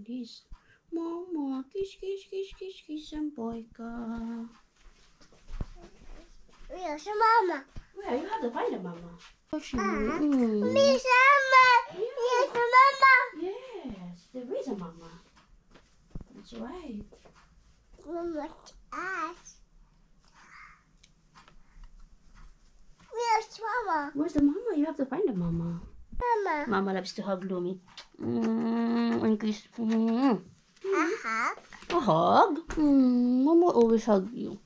this. Mama, kiss, kiss, kiss, kiss, kiss, and boy ka. Where's Mama? Where? You have to find a mama. Where's Mama? Where's Mama? Yes, there is a mama. That's right. Mama's ass. Where's Mama? Where's the mama? You have to find the mama. Mama. Mama loves to hug Lumi. And kiss. A hug? A hug? Mama always hug you.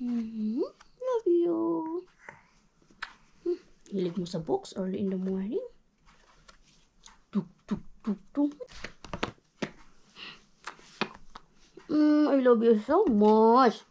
Love you. Hilig mo sa books early in the morning. Tuk, tuk, tuk, tuk. I love you so much.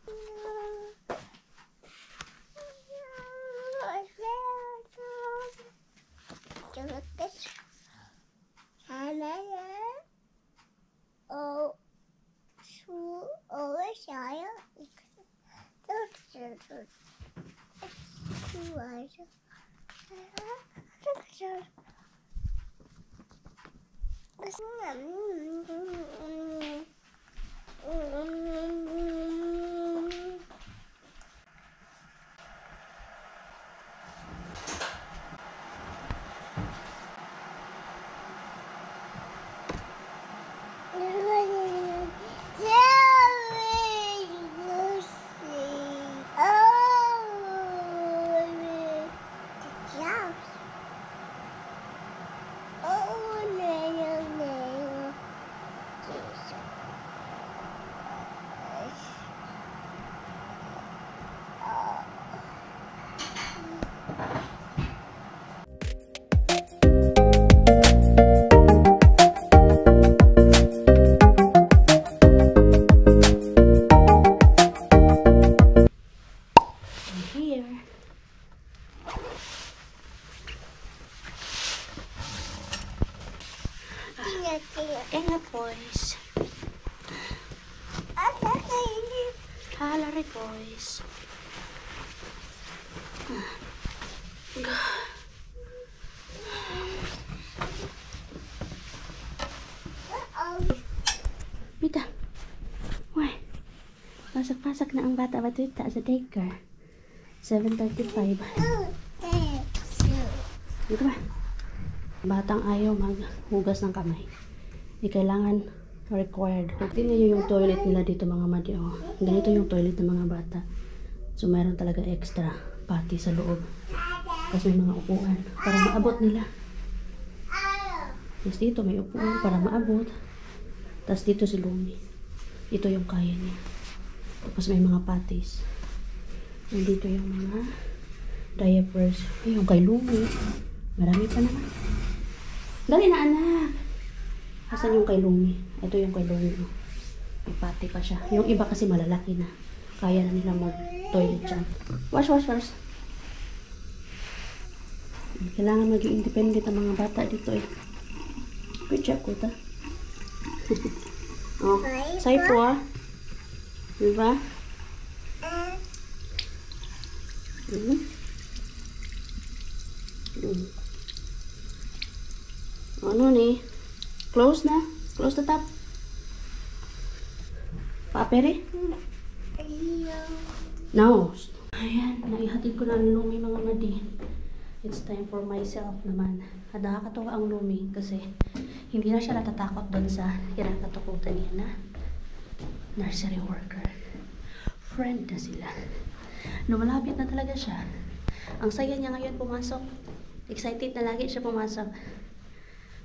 Kaya boys. Halari boys. Mita. Why? Pasak-pasak na ang bata-bata sa daycare. 7:35. Dito ba? Batang ayaw maghugas ng kamay. Hindi kailangan required. Tingnan nyo yung toilet nila dito mga madi. Oh. Ganito yung toilet ng mga bata. So mayroon talaga extra pati sa loob. Tapos may mga upuan para maabot nila. Tapos dito may upuan para maabot. Tapos dito si Lumi. Ito yung kaya niya. Tapos may mga patis. Nandito yung mga diapers. Ay, yung kay Lumi. Marami pa naman. Dali na anak. Asan yung kay Lumi? Ito yung kay Lumi. Oh. May pati pa siya. Yung iba kasi malalaki na. Kaya na nila mag-toilet dyan. Wash, wash, wash. Kailangan maging independent ang mga bata dito eh. Good job, Kuta. Oh, saipo ah. Diba? Ano ni? Close na? Close the top? Papere? No. Ayan, naihatid ko na ang Lumi mga madi. It's time for myself naman. At nakakatawa ang Lumi kasi hindi na siya natatakot doon sa kinakatakutan niya na nursery worker. Friend na sila. Lumalapit na talaga siya. Ang saya niya ngayon pumasok. Excited na lagi siya pumasok.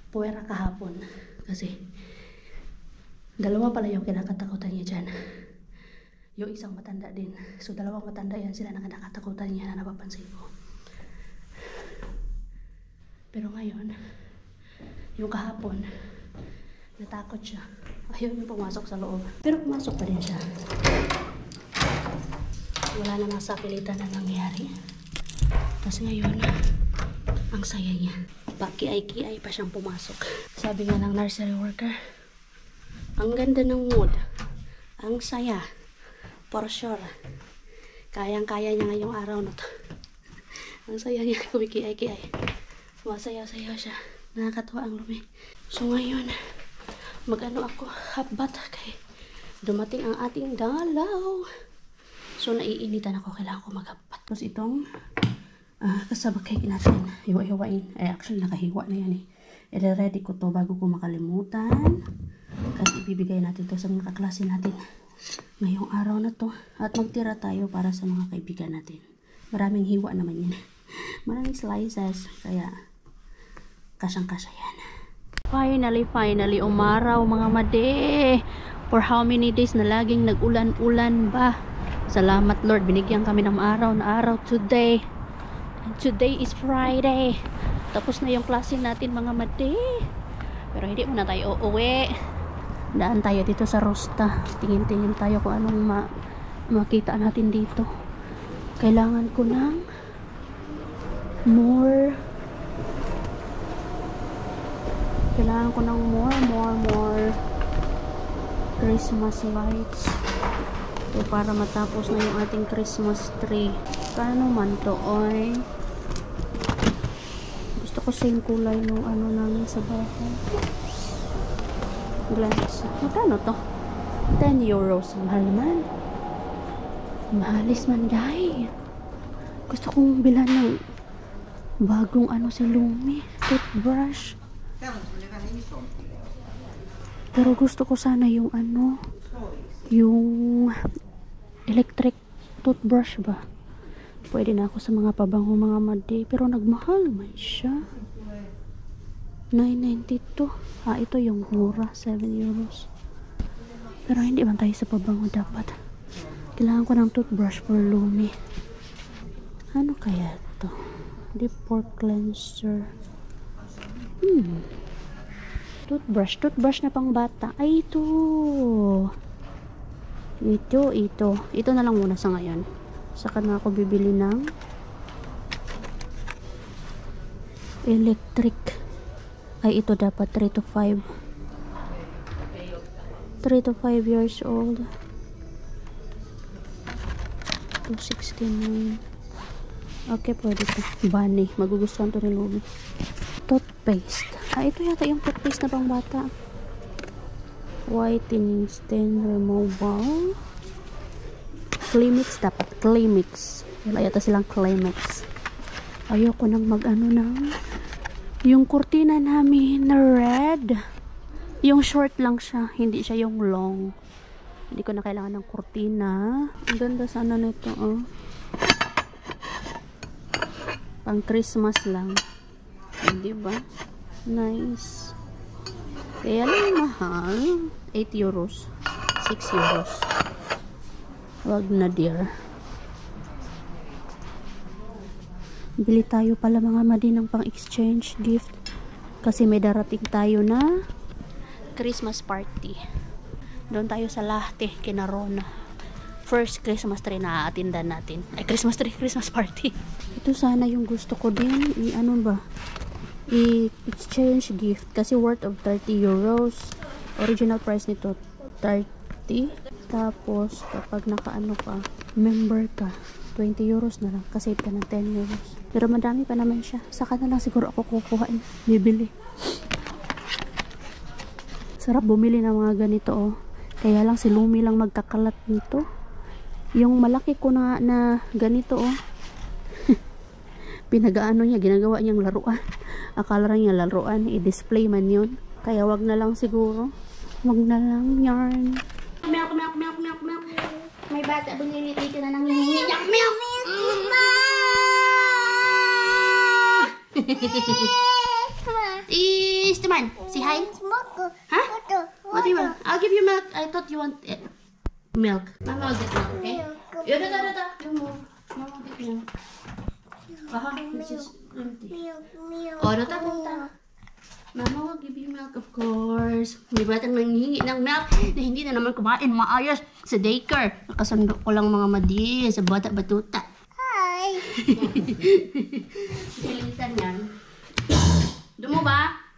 Puwera kahapon. Kasi dalawa pala yung kinakatakutan niya dyan. Yung isang matanda din. So dalawang matanda yan sila na kinakatakutan niya na napapansin ko. Pero ngayon, yung kahapon, natakot siya. Ayaw niya pumasok sa loob. Pero pumasok pa rin siya. Wala na nasakilitan na nangyari. Tapos ngayon, ang saya niya. Pakiay-kiay pa siyang pumasok. Sabi nga ng nursery worker, ang ganda ng mood. Ang saya. For sure. Kayang-kaya niya ngayong araw na to. Ang saya niya. Kumikiay-kiay. Masaya-saya siya. Nakakatawa ang Lumi. So ngayon, mag-ano ako, habat kay dumating ang ating dalaw. So, naiinitan ako. Kailangan ko maghabat. Tapos itong kasabakay natin. Hiwa-hiwain. Ay, actually, nakahiwa na yan eh. I-ready ko to bago ko makalimutan. Kasi ibibigay natin to sa mga kaklase natin ngayong araw na to. At magtira tayo para sa mga kaibigan natin. Maraming hiwa naman yan. Maraming slices. Kaya, kasyang-kasya yan. Finally, umaraw mga made. For how many days na laging nag-ulan-ulan ba? Salamat Lord, binigyan kami ng araw na araw today. And today is Friday. Tapos na yung klase natin mga made. Pero hindi muna tayo uuwi. Daan tayo dito sa Rosta. Tingin-tingin tayo kung anong makita natin dito. Kailangan ko ng more. Kailangan ko ng more Christmas lights. So, para matapos na yung ating Christmas tree. Paano man to, oy? Gusto ko same kulay yung ano namin sa bahay. Glance. Magkano to? 10 euros. Mahal man. Mahalis man, guys. Gusto kong bilan ng bagong ano si Lumi. Toothbrush. Pero gusto ko sana yung ano, yung electric toothbrush ba. Pwede na ako sa mga pabango mga madi. Pero nagmahal man siya. 9.92. Ito yung mura. 7 euros. Pero hindi man tayo sa pabango dapat. Kailangan ko ng toothbrush for Lumi. Ano kaya ito? Deep pore cleanser. Toothbrush na pang bata. Ay, ito. Ito na lang muna sa ngayon. Saka na ako bibili ng electric. Ay, ito dapat 3 to 5. 3 to 5 years old. 269. Okay, pwede ito. Bunny. Magugustuhan to ni Lumi. Toothpaste. Ito yata yung toothpaste na pang bata. Whitening stain removal. Clemix dapat. Clemix. Wala yata silang Clemix. Ayoko nang mag-ano ng yung kurtina namin na red. Yung short lang siya. Hindi siya yung long. Hindi ko na kailangan ng kurtina. Ang ganda sana nito, oh. Pang Christmas lang. Hindi ba? Nice. Kaya lang mahal. 8 euros. 6 euros. Wag na dear. Bili tayo pala mga madi ng pang exchange gift. Kasi may darating tayo na Christmas party. Doon tayo sa Lahti, Kinarona. First Christmas tree na aatindan natin. Ay, Christmas party. Ito sana yung gusto ko din. Ano ba? I-exchange gift kasi worth of 30 euros. Original price nito 30. Tapos kapag nakaano ka, member ka, 20 euros na lang. Kasave ka ng 10 euros. Pero madami pa naman siya. Saka na lang siguro ako kukuhain. Bibili. Sarap bumili ng mga ganito, oh. Kaya lang si Lumi lang magkakalat nito. Yung malaki ko na ganito, oh. Pinagaano niya, ginagawa niyang laruan. Akala niya laruan, i-display man yun. Kaya wag na lang siguro. Wag na lang yarn. Milk. May bata bumili dito na nang hihingi. Milk. Is the man? Say hi. Huh? What do you want? I'll give you milk. I thought you want milk. Mama will get milk, okay? Mama will get milk. This is empty. Oh, punta. Mama will give you milk, of course. May batang nanghihingi ng milk na hindi na naman kumain maayos sa daycare. Nakasando ko lang mga madi sa bata batuta. Hi. Pilitan yan. Doon mo ba?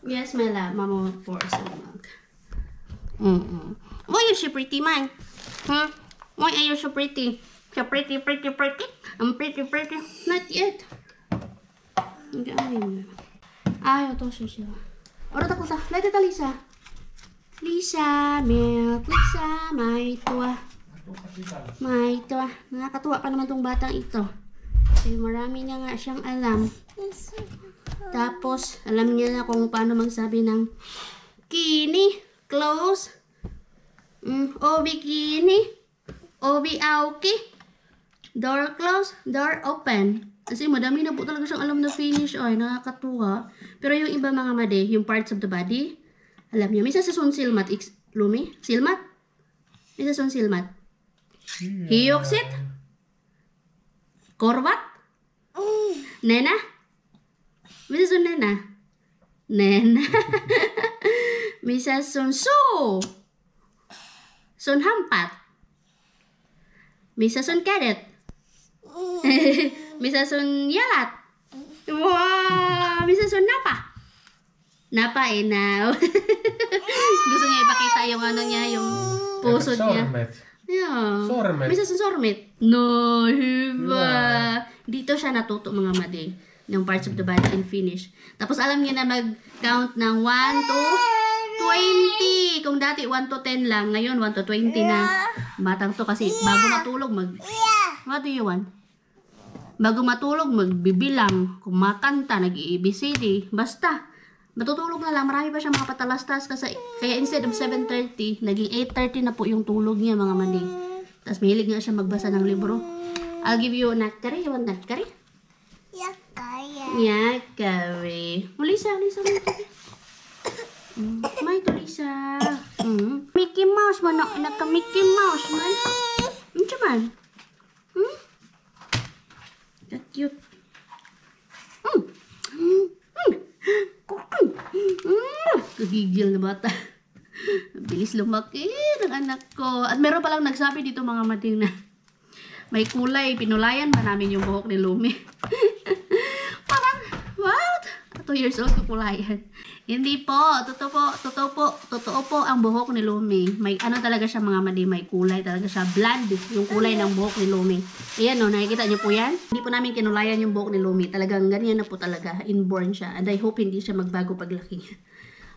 Yes, my love. Mama will pour some milk. Why are you so pretty, man? Huh? Why are you so pretty? So pretty. I'm pretty. Not yet. Hindi amin. Ay, ito siya. Ora ta ko ta. Lete ta Lisa. Lisa, milk. Lisa, may tuwa. May tuwa. Nakakatuwa pa naman tong batang ito. Kasi marami niya nga siyang alam. Tapos, alam niya na kung paano magsabi ng kini, close, obi kini, obi auki, door close, door open. Kasi madami na po talaga siyang alam na finish. Ay, nakakatuwa. Pero yung iba mga made, yung parts of the body, alam niya. May sasasun silmat, Lumi? Silmat? May sasasun silmat. Hiyoksit? Korvat? Nena? May sasasun nena? Nena. May sasasun su. Sun hampat. May sasasun kadet. May sasasun yalat. Wow! May sasasun napa. Napa now. Gusto niya ipakita yung ano niya, yung puso niya. Yeah. Sormet. May sasasun sormet. No, hiba. Dito siya natuto mga madi. Yung parts of the body and finish. Tapos alam niya na mag-count ng 1 to 20. Kung dati 1 to 10 lang, ngayon 1 to 20 na. Batang to kasi bago matulog What do you want? Bago matulog magbibilang, kumakanta, nag-i-ABCD. Basta matutulog na lang. Marami pa siya mga patalastas kasi kaya instead of 7:30, naging 8:30 na po yung tulog niya mga mandi. Tapos mahilig nga siya magbasa ng libro. I'll give you a nut curry. You want nut curry? Yeah, curry. Lisa. May to Lisa. Mickey Mouse mo naka Mickey Mouse man. Man. That cute. Kagigil na bata. Bilis lumaki ng anak ko. At meron palang nagsabi dito mga mating na may kulay. Pinulayan ba namin yung buhok ni Lumi? Parang, what? 2 years old kupulayan. Hindi po. Totoo po ang buhok ni Lumi. May ano talaga siya mga madi. May kulay talaga siya. Blonde yung kulay ng buhok ni Lumi. Ayan o, nakikita niyo po yan? Hindi po namin kinulayan yung buhok ni Lumi. Talagang ganyan na po talaga. Inborn siya. And I hope hindi siya magbago paglaki niya.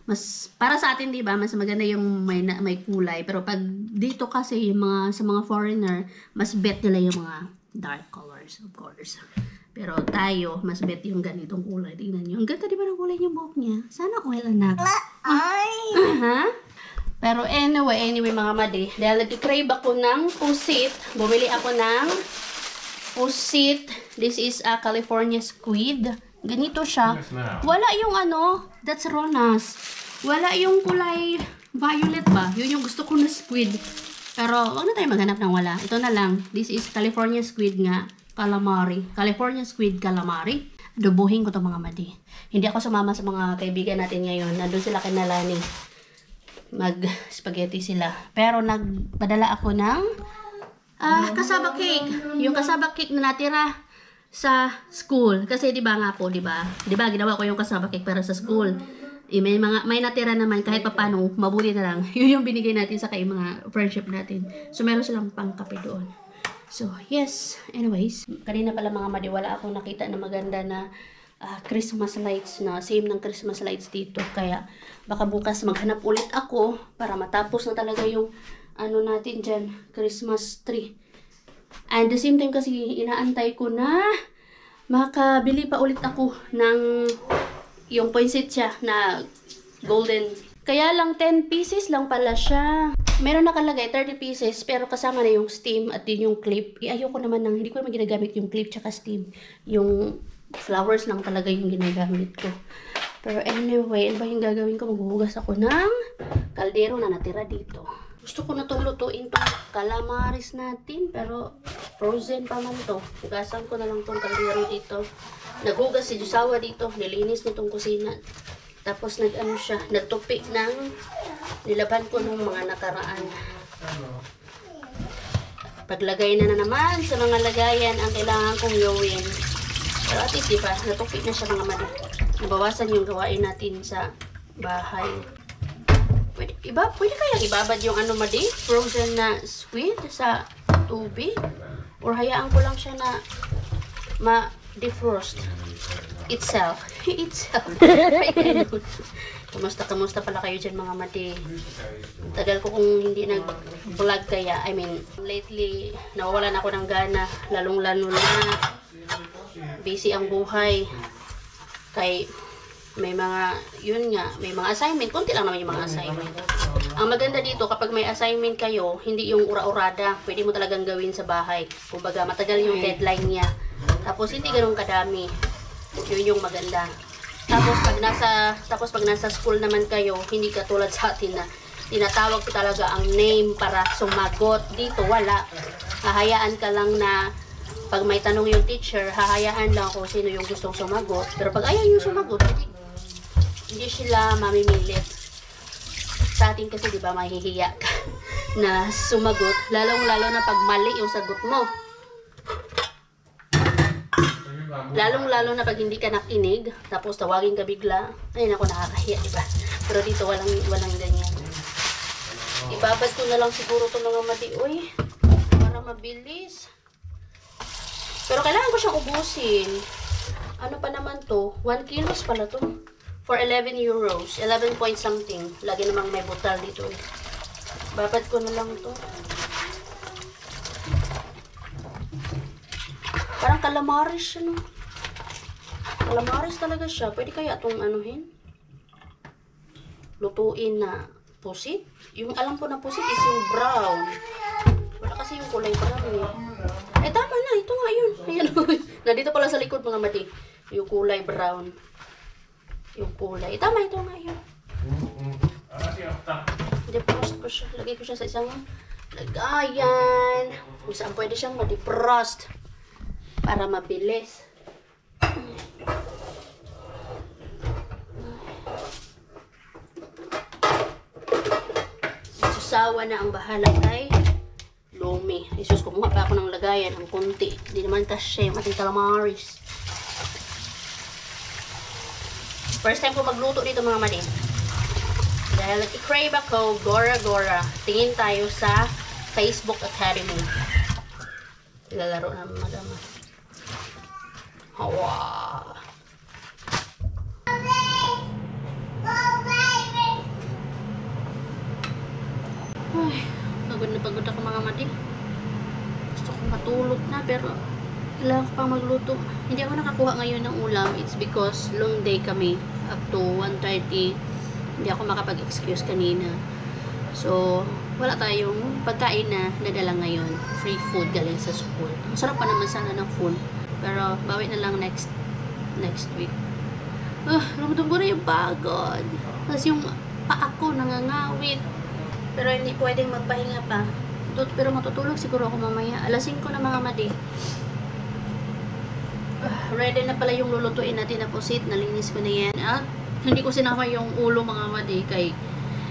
Mas, para sa atin, diba, mas maganda yung may kulay. Pero pag dito kasi, yung sa mga foreigner, mas bet nila yung mga dark colors, of course. Pero tayo, mas bet yung ganitong kulay. Tingnan nyo. Ang ganda, diba, ng kulay yung buhok niya? Sana oil, anak. Pero anyway, mga madi. Dahil nag-crave ako ng pusit, bumili ako ng pusit. This is a California squid. Ganito siya. Wala yung ano, that's Ronas. Wala yung kulay violet ba? Yun yung gusto ko na squid. Pero wag na tayo maghanap ng wala. Ito na lang. This is California squid nga. Calamari. California squid calamari. Dubuhin ko to mga madi. Hindi ako sumama sa mga kaibigan natin ngayon. Nandun sila kay Nalani. Mag-spaghetti sila. Pero nagpadala ako ng kasaba cake. Yung kasaba cake na natira sa school. Kasi 'di ba nga po, 'di ba? 'Di ba ginawa ko yung kasaba cake para sa school. May natira naman kahit papaano, mabuti na lang. Yun yung binigay natin sa mga friendship natin. So meron silang pangkape doon. So, yes. Anyways, kanina pala mga madi, wala akong nakita na maganda na Christmas lights na same ng Christmas lights dito. Kaya baka bukas maghanap ulit ako para matapos na talaga yung ano natin dyan, Christmas tree. And the same time kasi inaantay ko na makabili pa ulit ako ng yung poinsettia na golden. Kaya lang 10 pieces lang pala siya. Meron nakalagay 30 pieces pero kasama na yung steam at din yung clip. Ayoko naman hindi ko naman ginagamit yung clip tsaka steam. Yung flowers lang talaga yung ginagamit ko. Pero anyway, ano ba yung gagawin ko? Maghuhugas ako ng kaldero na natira dito. Gusto ko na itong lutuin itong calamaris natin pero frozen pa man to. Hugasan ko na lang itong kaldero dito. Naghugas si Josawa dito. Nilinis nitong kusina. Tapos nagtupi ng nilaban ko ng mga nakaraan. Paglagay na naman sa mga lagayan ang kailangan kong gawin. Pero at least diba, natupi na siya mga mali. Nabawasan yung gawain natin sa bahay. Pwede kaya ibabad yung ano mali? Frozen na squid sa tubig? Or hayaan ko lang siya na ma-defrost itself. Kamusta pala kayo dyan mga mati? Tagal ko kung hindi nag-vlog kaya, lately, nawawalan ako ng gana, lalong-lalo na busy ang buhay. Kay, may mga assignment, konti lang naman yung mga assignment. Ang maganda dito, kapag may assignment kayo, hindi yung ura-urada, pwede mo talagang gawin sa bahay. Kumbaga, matagal yung deadline niya. Tapos, hindi ganun kadami. Yun yung maganda. Tapos pag nasa school naman kayo, hindi katulad sa atin na tinatawag ko talaga ang name para sumagot. Dito wala. Hahayaan ka lang na pag may tanong yung teacher, hahayaan lang kung sino yung gustong sumagot. Pero pag ayaw yung sumagot, hindi sila mamimilit. Sa atin kasi, di ba, mahihiya ka na sumagot. Lalong-lalo na pag mali yung sagot mo. Lalong-lalo na pag hindi ka nakinig, tapos tawagin ka bigla. Ay, naku, nakakahiya, diba? Pero dito, walang ganyan. Ibabad ko na lang siguro itong mga mati-uy para mabilis. Pero kailangan ko siyang ubusin. Ano pa naman to? 1 kilos pala to. For 11 euros. 11 point something. Lagi namang may butal dito. Babad ko na lang to. Parang calamares siya, no? Calamares talaga siya. Pwede kaya itong anuhin? Lutuin na pusit? Yung alam ko na pusit is yung brown. Wala kasi yung kulay brown eh. Eh, tama na. Ito nga yun. Ayan. Nandito pala sa likod mga mati. Yung kulay brown. Yung kulay. Tama, ito nga yun. Defrost ko siya. Lagay ko siya sa isang lagayan. Kung saan pwede siyang ma-defrost. Para mabilis. Susawa na ang bahala kay Lumi. Isus, kumuha pa ako ng lagayan. Ang kunti. Hindi naman kasi yung ating calamares. First time ko magluto dito mga mali. Dahil i-crave ako, Gora. Tingin tayo sa Facebook Academy. Lalaro na madama. Hawa. Ay, pagod ako mga madi. Gusto kong matulog na pero kailangan ko pang magluto. Hindi ako nakakuha ngayon ng ulam. It's because long day kami up to 1:30. Hindi ako makapag-excuse kanina. So, wala tayong pagkain na nadala ngayon. Free food galing sa school. Masarap pa naman sana ng food. Pero, bawi na lang next week. Ramdam ko na yung pagod. Tapos yung paa ko nangangawit. Pero hindi pwedeng magpahinga pa. Pero matutulog siguro ako mamaya. Alas 5 na mga madi. Ready na pala yung lulutuin natin na pusit. Nalinis ko na yan. At hindi ko sinama yung ulo mga madi. Kay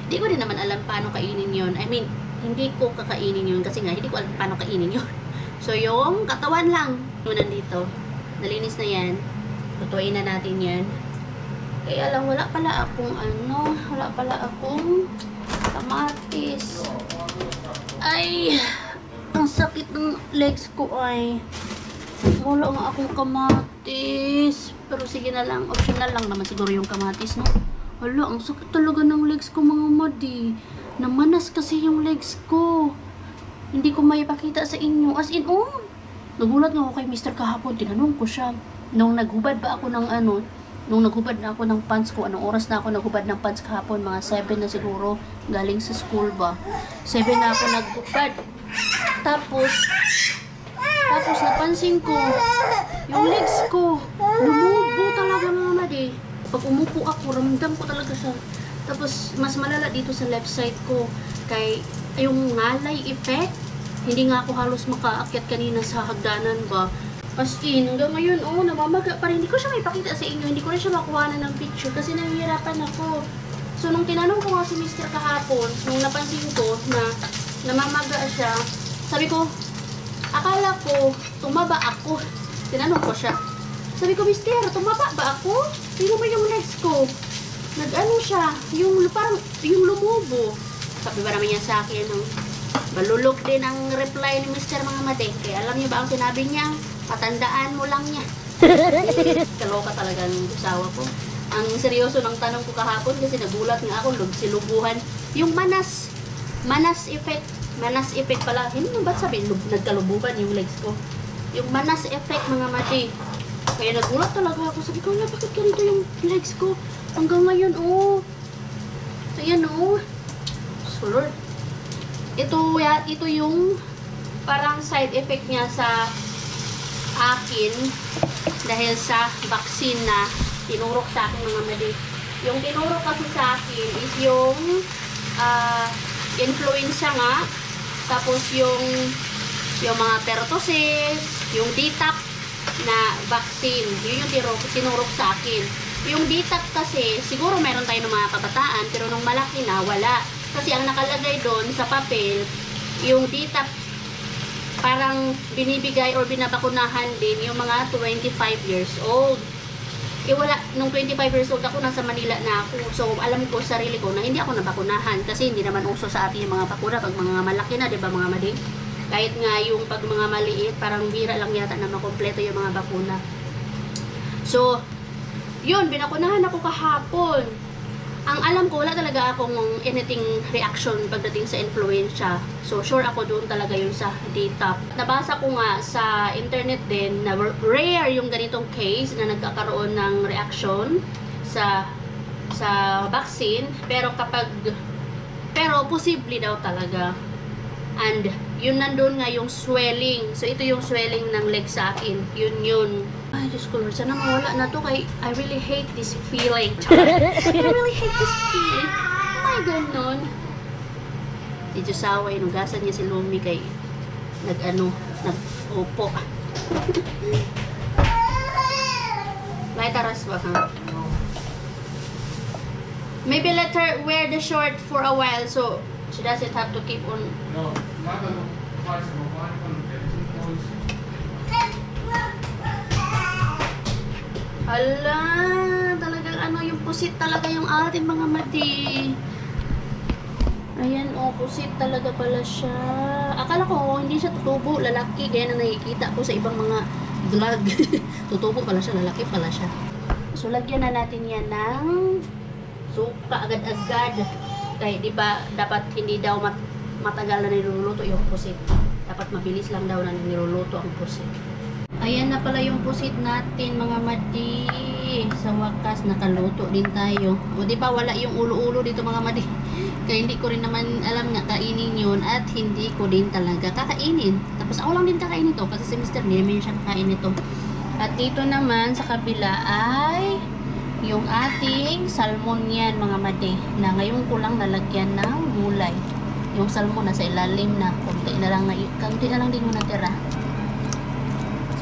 hindi ko din naman alam paano kainin yun. I mean, hindi ko kakainin yun. Kasi nga, hindi ko alam paano kainin yun. So, yung katawan lang yung nandito. Nalinis na yan. Lutuin na natin yan. Kaya lang, wala pala akong kamatis. Ay, ang sakit ng legs ko ay. Wala nga akong kamatis. Pero sige na lang, optional lang naman siguro yung kamatis, no? Wala, ang sakit talaga ng legs ko mga madi. Namanas kasi yung legs ko. Hindi ko maipakita sa inyo. As in, nagulat nga ako kay Mr. kahapon. Tinanong ko siya. Nung naghubad na ako ng pants ko, anong oras na ako naghubad ng pants kahapon? Mga 7 na siguro. Galing sa school ba? 7 na ako naghubad. Tapos napansin ko, yung legs ko, lumubo talaga mga madi. Pag umupo ako, ramdam ko talaga siya. Tapos, mas malala dito sa left side ko. Kay, yung ngalay effect, hindi nga ako halos makaakyat kanina sa hagdanan ba. As in, hanggang ngayon, namamaga pa rin. Hindi ko siya maipakita sa inyo. Hindi ko rin siya makuha ng picture kasi nahihirapan ako. So, nung tinanong ko nga si Mr. kahapon, nung napansin ko na namamaga siya, sabi ko, akala ko, tumaba ako. Tinanong ko siya. Sabi ko, Mister, tumaba ba ako? Tingnan mo yung legs ko. Nag-ano siya, parang yung lumubo. Sabi ba naman yan sa akin, Balulog din ang reply ni Mr. mga madi. Kaya alam niyo ba ang sinabi niya? Patandaan mo lang niya. Kaloka talaga ang asawa ko. Ang seryoso ng tanong ko kahapon kasi nagulat nga ako, silubuhan. Yung manas effect. Manas effect pala. Hindi mo ba sabihin, nagkalubuhan yung legs ko. Yung manas effect mga madi. Kaya nagulat talaga ako. Sabi ko, bakit ganito yung legs ko? Hanggang ngayon, oh. So, yan, oh. So, Lord. Ito yung parang side effect niya sa akin dahil sa vaccine na tinurok sa akin mga madi. Yung tinurok kasi sa akin is yung influenza nga, tapos yung mga pertussis, yung DTaP na vaccine, yun yung tinurok sa akin. Yung DTaP kasi, siguro meron tayo ng mga kabataan, pero nung malaki na, wala. Kasi ang nakalagay doon sa papel, yung DTaP parang binibigay or binabakunahan din yung mga 25 years old. Eh wala, nung 25 years old ako, nasa Manila na ako. So alam ko sarili ko na hindi ako nabakunahan kasi hindi naman uso sa atin yung mga bakuna pag mga malaki na, 'di ba mga madi? Kahit nga yung pag mga maliit, parang bira lang yata na makompleto yung mga bakuna. So, yun, binakunahan ako kahapon. Ang alam ko, wala talaga akong anything reaction pagdating sa influenza. So, sure ako doon talaga yun sa DTaP. Nabasa ko nga sa internet din na rare yung ganitong case na nagkakaroon ng reaction sa vaccine. Pero posible daw talaga. And, yun nandun nga yung swelling. So, ito yung swelling ng leg sa akin. Yun. Ay, Diyos ko, Lord, sana mawala na to kay I really hate this feeling. I really hate this feeling. Oh my ganon. Si Josawa, inugasan niya si Lumi kay nag-upo. May taras ba, ha? Maybe let her wear the short for a while so she doesn't have to keep on. No, mother twice a month. Hala, talagang yung pusit talaga yung ating mga mati. Ayan, pusit talaga pala siya. Akala ko, hindi siya tutubo, lalaki. Gaya na nakikita ko sa ibang mga vlog. Tutubo pala siya, lalaki pala siya. So, lagyan na natin yan ng suka agad-agad. Kaya, di ba, dapat hindi daw matagal na niluluto yung pusit. Dapat mabilis lang daw na niluluto ang pusit. Ayan na pala yung pusit natin mga madi. Sa wakas nakaluto din tayo. O di ba wala yung ulo-ulo dito mga madi. Kaya hindi ko rin naman alam nga kainin yun at hindi ko din talaga kakainin. Tapos ako lang din kakainin ito kasi si Mr. hindi naman siya kakain ito. At dito naman sa kabila ay yung ating salmon yan mga madi. Na ngayon ko lang nalagyan ng gulay. Yung salmon nasa ilalim na. Kunti na lang din mo natira.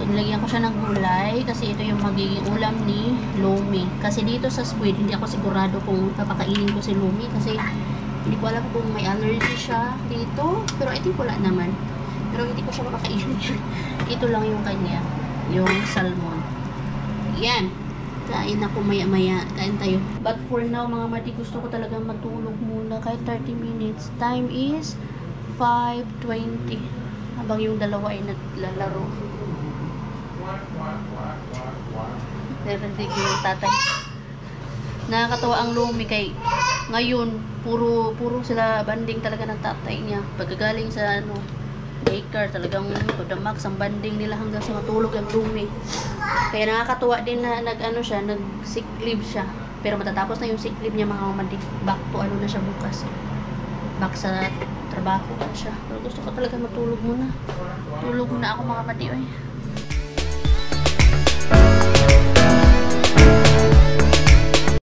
So, nilagyan ko siya ng gulay kasi ito yung magiging ulam ni Lumi. Kasi dito sa squid, hindi ako sigurado kung papakainin ko si Lumi kasi hindi ko alam kung may allergy siya dito. Pero I think wala naman. Pero hindi ko siya papakainin. Ito lang yung kanya. Yung salmon. Yan. Kain ako maya-maya. Kain tayo. But for now, mga madi, gusto ko talaga matulog muna kahit 30 minutes. Time is 5:20. Habang yung dalawa ay naglalaro. Narinig ko yung tatay. Nakakatawa ang Lumi kay ngayon puro sila banding talaga ng tatay niya. Pagkagaling sa daycare talagang pagdamax ang banding nila hanggang sa matulog ang Lumi. Kaya nakakatawa din na nag sick leave siya. Pero matatapos na yung sick leave niya mga mamandik. Back to na siya bukas. Back sa trabaho na siya. Pero gusto ko talaga matulog muna. Tulog muna ako mga mati.